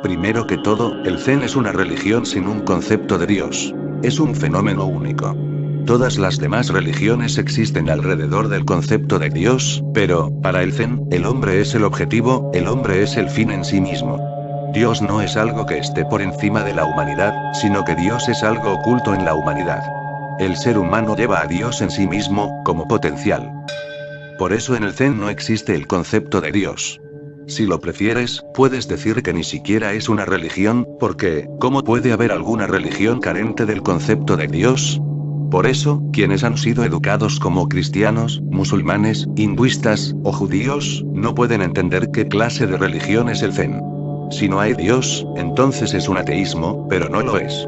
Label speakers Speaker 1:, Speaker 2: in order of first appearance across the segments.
Speaker 1: Primero que todo, el Zen es una religión sin un concepto de Dios. Es un fenómeno único. Todas las demás religiones existen alrededor del concepto de Dios, pero, para el Zen, el hombre es el objetivo, el hombre es el fin en sí mismo. Dios no es algo que esté por encima de la humanidad, sino que Dios es algo oculto en la humanidad. El ser humano lleva a Dios en sí mismo, como potencial. Por eso en el Zen no existe el concepto de Dios. Si lo prefieres, puedes decir que ni siquiera es una religión, porque, ¿cómo puede haber alguna religión carente del concepto de Dios? Por eso, quienes han sido educados como cristianos, musulmanes, hinduistas, o judíos, no pueden entender qué clase de religión es el Zen. Si no hay Dios, entonces es un ateísmo, pero no lo es.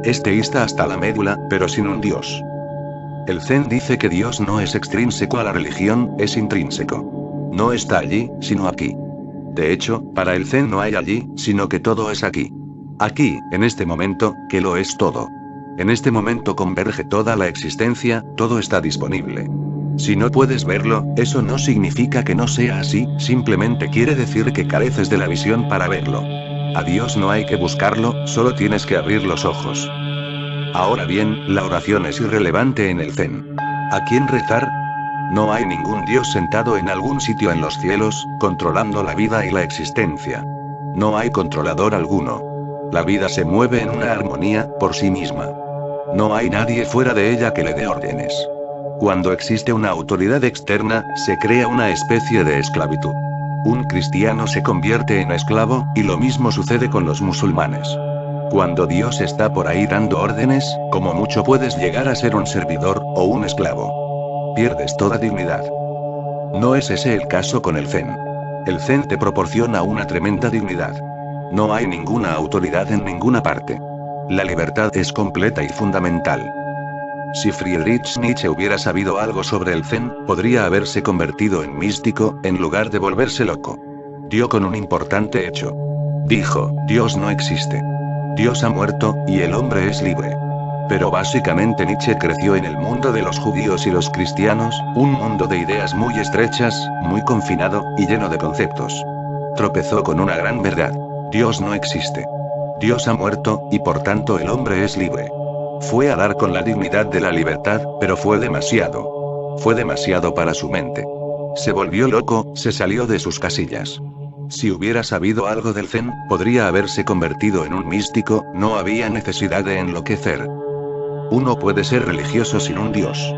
Speaker 1: Es teísta hasta la médula, pero sin un Dios. El Zen dice que Dios no es extrínseco a la religión, es intrínseco. No está allí, sino aquí. De hecho, para el Zen no hay allí, sino que todo es aquí. Aquí, en este momento, que lo es todo. En este momento converge toda la existencia, todo está disponible. Si no puedes verlo, eso no significa que no sea así, simplemente quiere decir que careces de la visión para verlo. A Dios no hay que buscarlo, solo tienes que abrir los ojos. Ahora bien, la oración es irrelevante en el Zen. ¿A quién rezar? No hay ningún Dios sentado en algún sitio en los cielos, controlando la vida y la existencia. No hay controlador alguno. La vida se mueve en una armonía, por sí misma. No hay nadie fuera de ella que le dé órdenes. Cuando existe una autoridad externa, se crea una especie de esclavitud. Un cristiano se convierte en esclavo, y lo mismo sucede con los musulmanes. Cuando Dios está por ahí dando órdenes, como mucho puedes llegar a ser un servidor, o un esclavo. Pierdes toda dignidad. No es ese el caso con el Zen. El Zen te proporciona una tremenda dignidad. No hay ninguna autoridad en ninguna parte. La libertad es completa y fundamental. Si Friedrich Nietzsche hubiera sabido algo sobre el Zen, podría haberse convertido en místico, en lugar de volverse loco. Dio con un importante hecho. Dijo, Dios no existe. Dios ha muerto, y el hombre es libre. Pero básicamente Nietzsche creció en el mundo de los judíos y los cristianos, un mundo de ideas muy estrechas, muy confinado, y lleno de conceptos. Tropezó con una gran verdad. Dios no existe. Dios ha muerto, y por tanto el hombre es libre. Fue a dar con la dignidad de la libertad, pero fue demasiado. Fue demasiado para su mente. Se volvió loco, se salió de sus casillas. Si hubiera sabido algo del Zen, podría haberse convertido en un místico, no había necesidad de enloquecer. Uno puede ser religioso sin un Dios.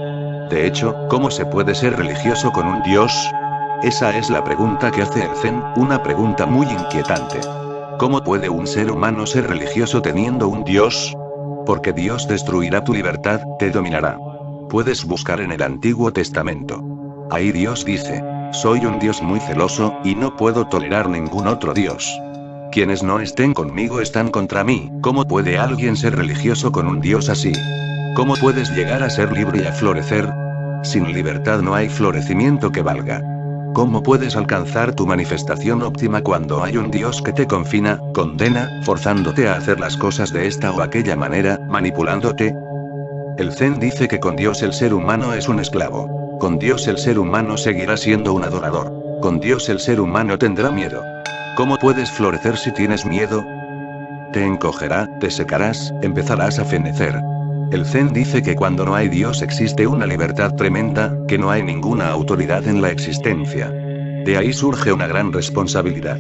Speaker 1: De hecho, ¿cómo se puede ser religioso con un Dios? Esa es la pregunta que hace el Zen, una pregunta muy inquietante. ¿Cómo puede un ser humano ser religioso teniendo un Dios? Porque Dios destruirá tu libertad, te dominará. Puedes buscar en el Antiguo Testamento. Ahí Dios dice, soy un Dios muy celoso, y no puedo tolerar ningún otro Dios. Quienes no estén conmigo están contra mí. ¿Cómo puede alguien ser religioso con un Dios así? ¿Cómo puedes llegar a ser libre y a florecer? Sin libertad no hay florecimiento que valga. ¿Cómo puedes alcanzar tu manifestación óptima cuando hay un Dios que te confina, condena, forzándote a hacer las cosas de esta o aquella manera, manipulándote? El Zen dice que con Dios el ser humano es un esclavo. Con Dios el ser humano seguirá siendo un adorador. Con Dios el ser humano tendrá miedo. ¿Cómo puedes florecer si tienes miedo? Te encogerá, te secarás, empezarás a fenecer. El Zen dice que cuando no hay Dios existe una libertad tremenda, que no hay ninguna autoridad en la existencia. De ahí surge una gran responsabilidad.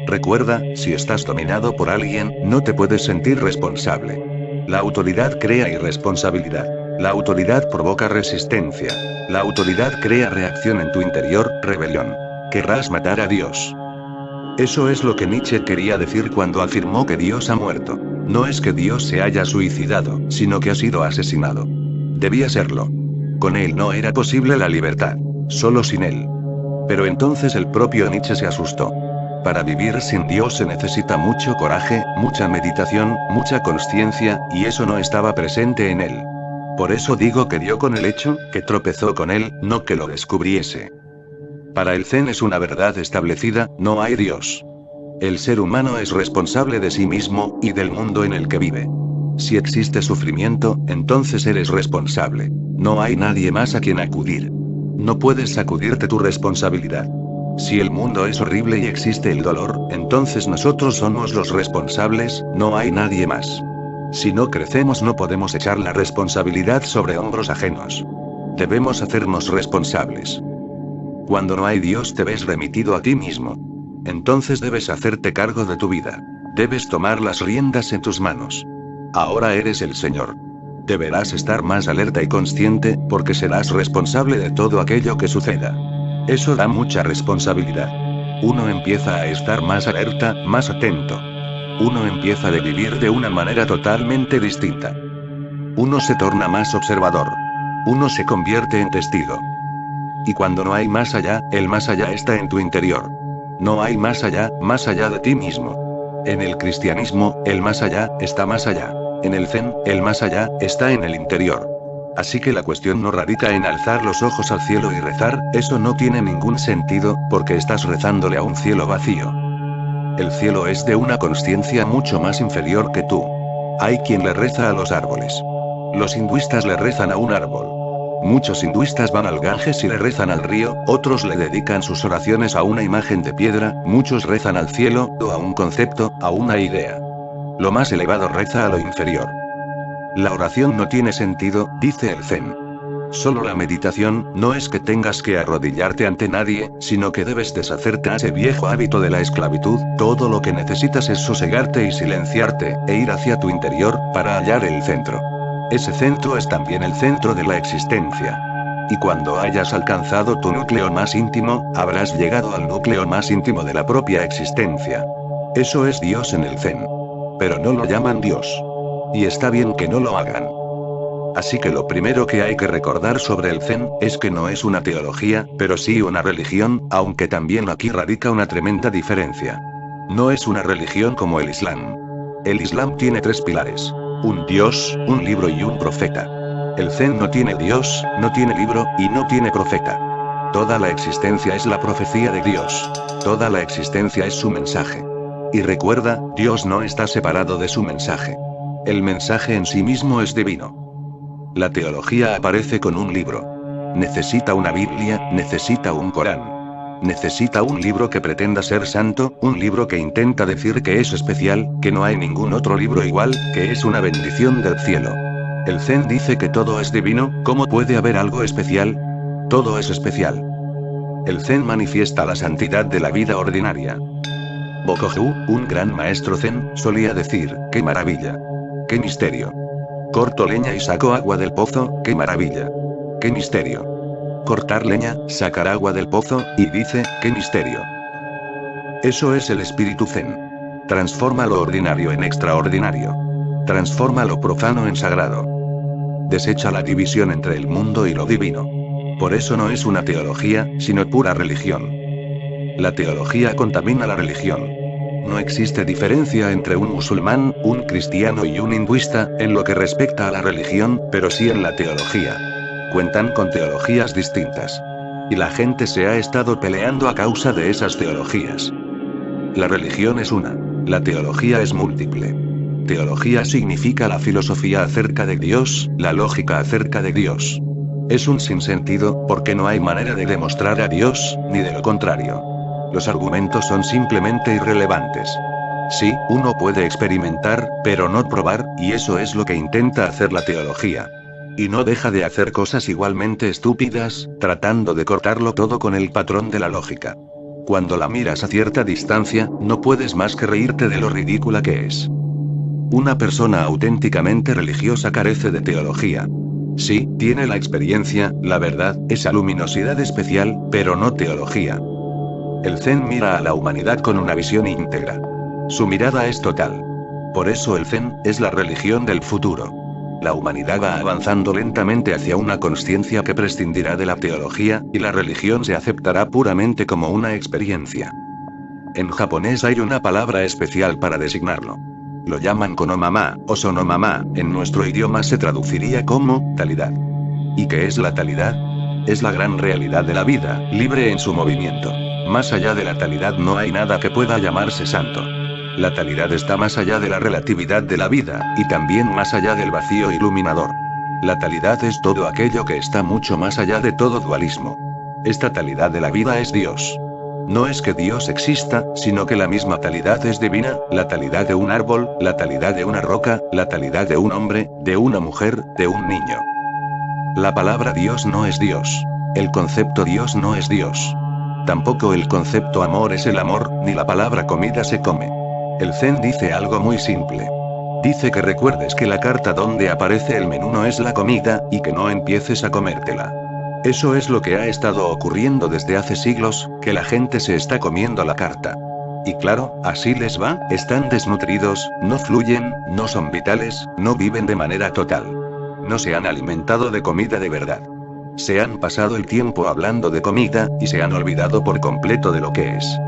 Speaker 1: Recuerda, si estás dominado por alguien, no te puedes sentir responsable. La autoridad crea irresponsabilidad. La autoridad provoca resistencia. La autoridad crea reacción en tu interior, rebelión. Querrás matar a Dios. Eso es lo que Nietzsche quería decir cuando afirmó que Dios ha muerto. No es que Dios se haya suicidado, sino que ha sido asesinado. Debía serlo. Con él no era posible la libertad. Solo sin él. Pero entonces el propio Nietzsche se asustó. Para vivir sin Dios se necesita mucho coraje, mucha meditación, mucha consciencia, y eso no estaba presente en él. Por eso digo que dio con el hecho, que tropezó con él, no que lo descubriese. Para el Zen es una verdad establecida, no hay Dios. El ser humano es responsable de sí mismo, y del mundo en el que vive. Si existe sufrimiento, entonces eres responsable. No hay nadie más a quien acudir. No puedes sacudirte tu responsabilidad. Si el mundo es horrible y existe el dolor, entonces nosotros somos los responsables, no hay nadie más. Si no crecemos no podemos echar la responsabilidad sobre hombros ajenos. Debemos hacernos responsables. Cuando no hay Dios te ves remitido a ti mismo. Entonces debes hacerte cargo de tu vida. Debes tomar las riendas en tus manos. Ahora eres el Señor. Deberás estar más alerta y consciente, porque serás responsable de todo aquello que suceda. Eso da mucha responsabilidad. Uno empieza a estar más alerta, más atento. Uno empieza a vivir de una manera totalmente distinta. Uno se torna más observador. Uno se convierte en testigo. Y cuando no hay más allá, el más allá está en tu interior. No hay más allá de ti mismo. En el cristianismo, el más allá está más allá. En el Zen, el más allá está en el interior. Así que la cuestión no radica en alzar los ojos al cielo y rezar, eso no tiene ningún sentido, porque estás rezándole a un cielo vacío. El cielo es de una consciencia mucho más inferior que tú. Hay quien le reza a los árboles. Los hinduistas le rezan a un árbol. Muchos hinduistas van al Ganges y le rezan al río, otros le dedican sus oraciones a una imagen de piedra, muchos rezan al cielo, o a un concepto, a una idea. Lo más elevado reza a lo inferior. La oración no tiene sentido, dice el Zen. Solo la meditación, no es que tengas que arrodillarte ante nadie, sino que debes deshacerte de ese viejo hábito de la esclavitud, todo lo que necesitas es sosegarte y silenciarte, e ir hacia tu interior, para hallar el centro. Ese centro es también el centro de la existencia. Y cuando hayas alcanzado tu núcleo más íntimo, habrás llegado al núcleo más íntimo de la propia existencia. Eso es Dios en el Zen. Pero no lo llaman Dios. Y está bien que no lo hagan. Así que lo primero que hay que recordar sobre el Zen, es que no es una teología, pero sí una religión, aunque también aquí radica una tremenda diferencia. No es una religión como el Islam. El Islam tiene 3 pilares. Un Dios, un libro y un profeta. El Zen no tiene Dios, no tiene libro, y no tiene profeta. Toda la existencia es la profecía de Dios. Toda la existencia es su mensaje. Y recuerda, Dios no está separado de su mensaje. El mensaje en sí mismo es divino. La teología aparece con un libro. Necesita una Biblia, necesita un Corán. Necesita un libro que pretenda ser santo, un libro que intenta decir que es especial, que no hay ningún otro libro igual, que es una bendición del cielo. El Zen dice que todo es divino, ¿cómo puede haber algo especial? Todo es especial. El Zen manifiesta la santidad de la vida ordinaria. Bokoju, un gran maestro Zen, solía decir, ¡qué maravilla! ¡Qué misterio! Corto leña y saco agua del pozo, ¡qué maravilla! ¡Qué misterio! Cortar leña, sacar agua del pozo, y dice, ¡qué misterio! Eso es el espíritu Zen. Transforma lo ordinario en extraordinario. Transforma lo profano en sagrado. Desecha la división entre el mundo y lo divino. Por eso no es una teología, sino pura religión. La teología contamina la religión. No existe diferencia entre un musulmán, un cristiano y un hinduista, en lo que respecta a la religión, pero sí en la teología. Cuentan con teologías distintas. Y la gente se ha estado peleando a causa de esas teologías. La religión es una. La teología es múltiple. Teología significa la filosofía acerca de Dios, la lógica acerca de Dios. Es un sinsentido, porque no hay manera de demostrar a Dios, ni de lo contrario. Los argumentos son simplemente irrelevantes. Sí, uno puede experimentar, pero no probar, y eso es lo que intenta hacer la teología. Y no deja de hacer cosas igualmente estúpidas, tratando de cortarlo todo con el patrón de la lógica. Cuando la miras a cierta distancia, no puedes más que reírte de lo ridícula que es. Una persona auténticamente religiosa carece de teología. Sí, tiene la experiencia, la verdad, esa luminosidad especial, pero no teología. El Zen mira a la humanidad con una visión íntegra. Su mirada es total. Por eso el Zen es la religión del futuro. La humanidad va avanzando lentamente hacia una consciencia que prescindirá de la teología, y la religión se aceptará puramente como una experiencia. En japonés hay una palabra especial para designarlo. Lo llaman konomama, o sonomama, en nuestro idioma se traduciría como talidad. ¿Y qué es la talidad? Es la gran realidad de la vida, libre en su movimiento. Más allá de la talidad no hay nada que pueda llamarse santo. La talidad está más allá de la relatividad de la vida, y también más allá del vacío iluminador. La talidad es todo aquello que está mucho más allá de todo dualismo. Esta talidad de la vida es Dios. No es que Dios exista, sino que la misma talidad es divina, la talidad de un árbol, la talidad de una roca, la talidad de un hombre, de una mujer, de un niño. La palabra Dios no es Dios. El concepto Dios no es Dios. Tampoco el concepto amor es el amor, ni la palabra comida se come. El Zen dice algo muy simple. Dice que recuerdes que la carta donde aparece el menú no es la comida, y que no empieces a comértela. Eso es lo que ha estado ocurriendo desde hace siglos, que la gente se está comiendo la carta. Y claro, así les va, están desnutridos, no fluyen, no son vitales, no viven de manera total. No se han alimentado de comida de verdad. Se han pasado el tiempo hablando de comida, y se han olvidado por completo de lo que es.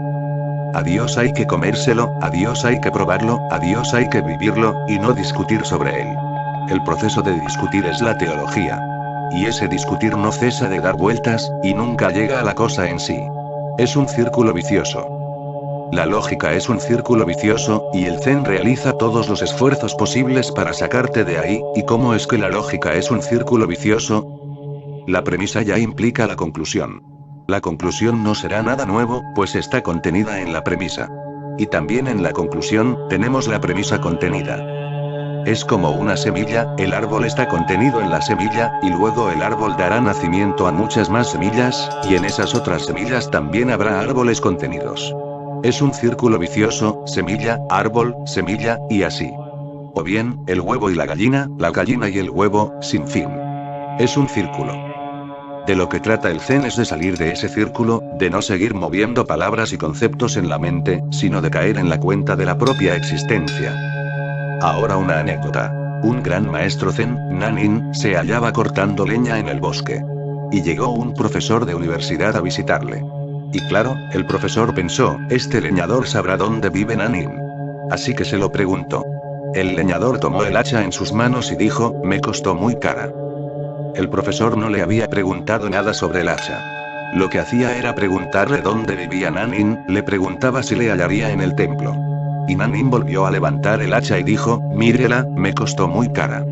Speaker 1: A Dios hay que comérselo, a Dios hay que probarlo, a Dios hay que vivirlo, y no discutir sobre él. El proceso de discutir es la teología. Y ese discutir no cesa de dar vueltas, y nunca llega a la cosa en sí. Es un círculo vicioso. La lógica es un círculo vicioso, y el Zen realiza todos los esfuerzos posibles para sacarte de ahí. ¿Y cómo es que la lógica es un círculo vicioso? La premisa ya implica la conclusión. La conclusión no será nada nuevo, pues está contenida en la premisa. Y también en la conclusión, tenemos la premisa contenida. Es como una semilla, el árbol está contenido en la semilla, y luego el árbol dará nacimiento a muchas más semillas, y en esas otras semillas también habrá árboles contenidos. Es un círculo vicioso, semilla, árbol, semilla, y así. O bien, el huevo y la gallina y el huevo, sin fin. Es un círculo. De lo que trata el Zen es de salir de ese círculo, de no seguir moviendo palabras y conceptos en la mente, sino de caer en la cuenta de la propia existencia. Ahora una anécdota. Un gran maestro Zen, Nanin, se hallaba cortando leña en el bosque. Y llegó un profesor de universidad a visitarle. Y claro, el profesor pensó, este leñador sabrá dónde vive Nanin. Así que se lo preguntó. El leñador tomó el hacha en sus manos y dijo, me costó muy cara. El profesor no le había preguntado nada sobre el hacha. Lo que hacía era preguntarle dónde vivía Nanin, le preguntaba si le hallaría en el templo. Y Nanin volvió a levantar el hacha y dijo, mírela, me costó muy cara.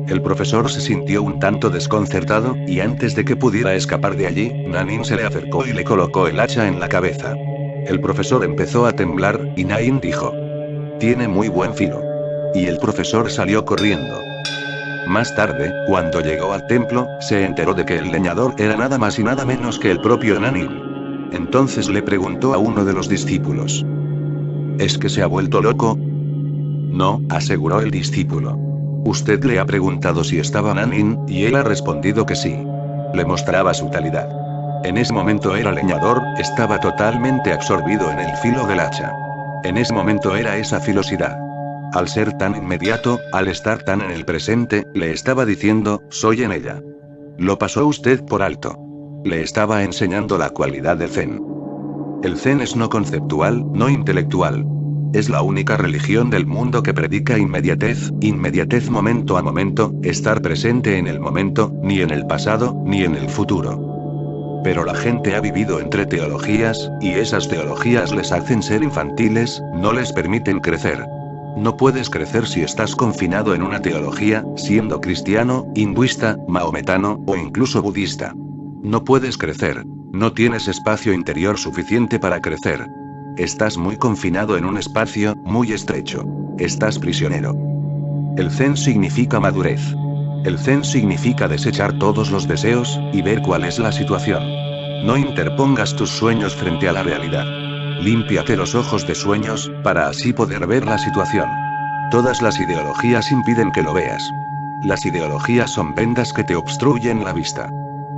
Speaker 1: El profesor se sintió un tanto desconcertado, y antes de que pudiera escapar de allí, Nanin se le acercó y le colocó el hacha en la cabeza. El profesor empezó a temblar, y Nanin dijo, tiene muy buen filo. Y el profesor salió corriendo. Más tarde, cuando llegó al templo, se enteró de que el leñador era nada más y nada menos que el propio Nanin. Entonces le preguntó a uno de los discípulos. ¿Es que se ha vuelto loco? No, aseguró el discípulo. Usted le ha preguntado si estaba Nanin, y él ha respondido que sí. Le mostraba su talidad. En ese momento era leñador, estaba totalmente absorbido en el filo del hacha. En ese momento era esa filosidad. Al ser tan inmediato, al estar tan en el presente, le estaba diciendo, soy en ella. Lo pasó usted por alto. Le estaba enseñando la cualidad del Zen. El Zen es no conceptual, no intelectual. Es la única religión del mundo que predica inmediatez momento a momento, estar presente en el momento, ni en el pasado, ni en el futuro. Pero la gente ha vivido entre teologías, y esas teologías les hacen ser infantiles, no les permiten crecer. No puedes crecer si estás confinado en una teología, siendo cristiano, hinduista, maometano, o incluso budista. No puedes crecer. No tienes espacio interior suficiente para crecer. Estás muy confinado en un espacio, muy estrecho. Estás prisionero. El Zen significa madurez. El Zen significa desechar todos los deseos, y ver cuál es la situación. No interpongas tus sueños frente a la realidad. Límpiate los ojos de sueños, para así poder ver la situación. Todas las ideologías impiden que lo veas. Las ideologías son vendas que te obstruyen la vista.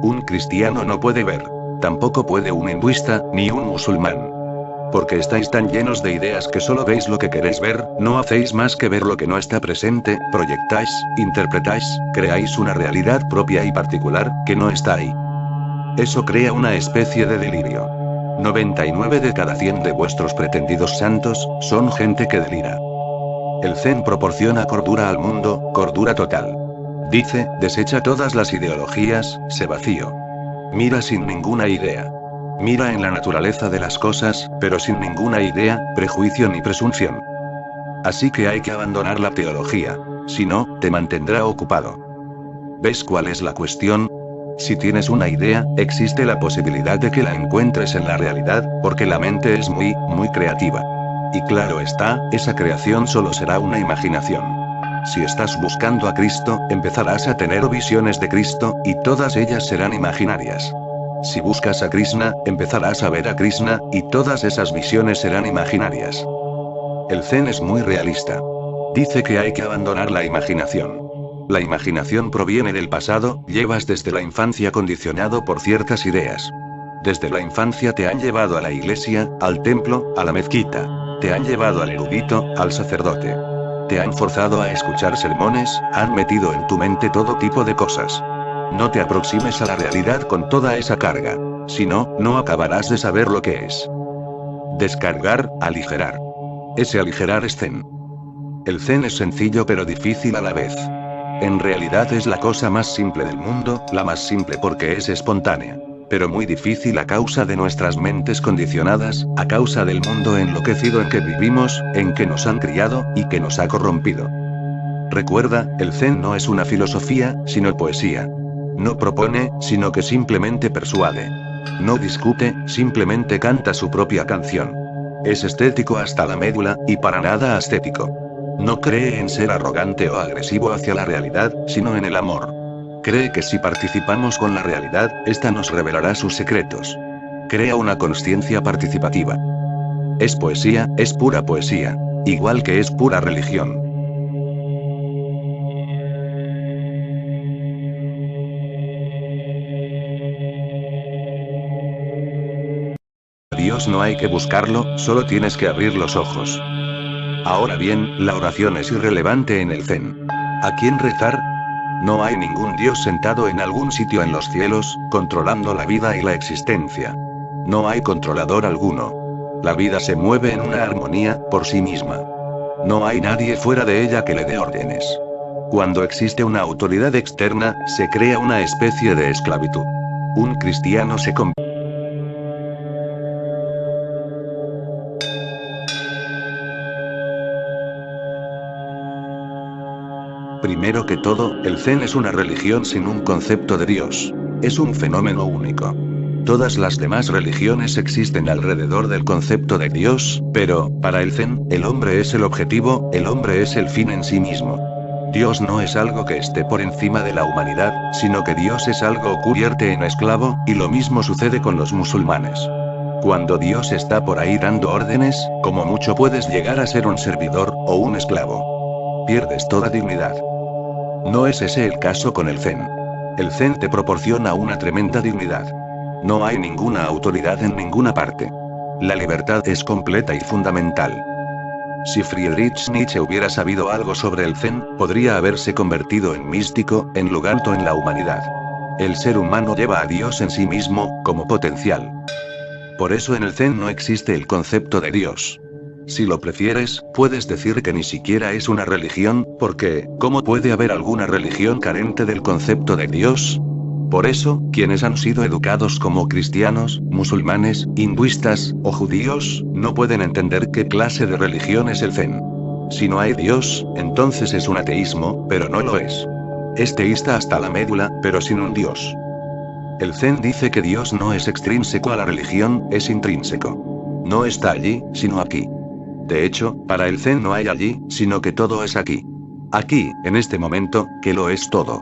Speaker 1: Un cristiano no puede ver. Tampoco puede un hinduista, ni un musulmán. Porque estáis tan llenos de ideas que solo veis lo que queréis ver, no hacéis más que ver lo que no está presente, proyectáis, interpretáis, creáis una realidad propia y particular, que no está ahí. Eso crea una especie de delirio. 99 de cada 100 de vuestros pretendidos santos, son gente que delira. El Zen proporciona cordura al mundo, cordura total. Dice, desecha todas las ideologías, sé vacío. Mira sin ninguna idea. Mira en la naturaleza de las cosas, pero sin ninguna idea, prejuicio ni presunción. Así que hay que abandonar la teología. Si no, te mantendrá ocupado. ¿Ves cuál es la cuestión? Si tienes una idea, existe la posibilidad de que la encuentres en la realidad, porque la mente es muy creativa. Y claro está, esa creación solo será una imaginación. Si estás buscando a Cristo, empezarás a tener visiones de Cristo, y todas ellas serán imaginarias. Si buscas a Krishna, empezarás a ver a Krishna, y todas esas visiones serán imaginarias. El Zen es muy realista. Dice que hay que abandonar la imaginación. La imaginación proviene del pasado, llevas desde la infancia condicionado por ciertas ideas. Desde la infancia te han llevado a la iglesia, al templo, a la mezquita. Te han llevado al erudito, al sacerdote. Te han forzado a escuchar sermones, han metido en tu mente todo tipo de cosas. No te aproximes a la realidad con toda esa carga. Si no, no acabarás de saber lo que es. Descargar, aligerar. Ese aligerar es Zen. El Zen es sencillo pero difícil a la vez. En realidad es la cosa más simple del mundo, la más simple porque es espontánea. Pero muy difícil a causa de nuestras mentes condicionadas, a causa del mundo enloquecido en que vivimos, en que nos han criado, y que nos ha corrompido. Recuerda, el Zen no es una filosofía, sino poesía. No propone, sino que simplemente persuade. No discute, simplemente canta su propia canción. Es estético hasta la médula, y para nada ascético. No cree en ser arrogante o agresivo hacia la realidad, sino en el amor. Cree que si participamos con la realidad, esta nos revelará sus secretos. Crea una consciencia participativa. Es poesía, es pura poesía. Igual que es pura religión. Dios no hay que buscarlo, solo tienes que abrir los ojos. Ahora bien, la oración es irrelevante en el Zen. ¿A quién rezar? No hay ningún Dios sentado en algún sitio en los cielos, controlando la vida y la existencia. No hay controlador alguno. La vida se mueve en una armonía, por sí misma. No hay nadie fuera de ella que le dé órdenes. Cuando existe una autoridad externa, se crea una especie de esclavitud. Un cristiano se convierte. Primero que todo, el Zen es una religión sin un concepto de Dios. Es un fenómeno único. Todas las demás religiones existen alrededor del concepto de Dios, pero, para el Zen, el hombre es el objetivo, el hombre es el fin en sí mismo. Dios no es algo que esté por encima de la humanidad, sino que Dios es algo cubierto en esclavo, y lo mismo sucede con los musulmanes. Cuando Dios está por ahí dando órdenes, como mucho puedes llegar a ser un servidor, o un esclavo. Pierdes toda dignidad. No es ese el caso con el Zen. El Zen te proporciona una tremenda dignidad. No hay ninguna autoridad en ninguna parte. La libertad es completa y fundamental. Si Friedrich Nietzsche hubiera sabido algo sobre el Zen, podría haberse convertido en místico, en lugar en la humanidad. El ser humano lleva a Dios en sí mismo, como potencial. Por eso en el Zen no existe el concepto de Dios. Si lo prefieres, puedes decir que ni siquiera es una religión, porque, ¿cómo puede haber alguna religión carente del concepto de Dios? Por eso, quienes han sido educados como cristianos, musulmanes, hinduistas, o judíos, no pueden entender qué clase de religión es el Zen. Si no hay Dios, entonces es un ateísmo, pero no lo es. Es teísta hasta la médula, pero sin un Dios. El Zen dice que Dios no es extrínseco a la religión, es intrínseco. No está allí, sino aquí. De hecho, para el Zen no hay allí, sino que todo es aquí. Aquí, en este momento, que lo es todo.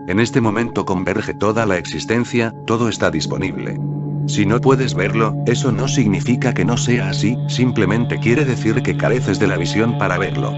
Speaker 1: En este momento converge toda la existencia, todo está disponible. Si no puedes verlo, eso no significa que no sea así, simplemente quiere decir que careces de la visión para verlo.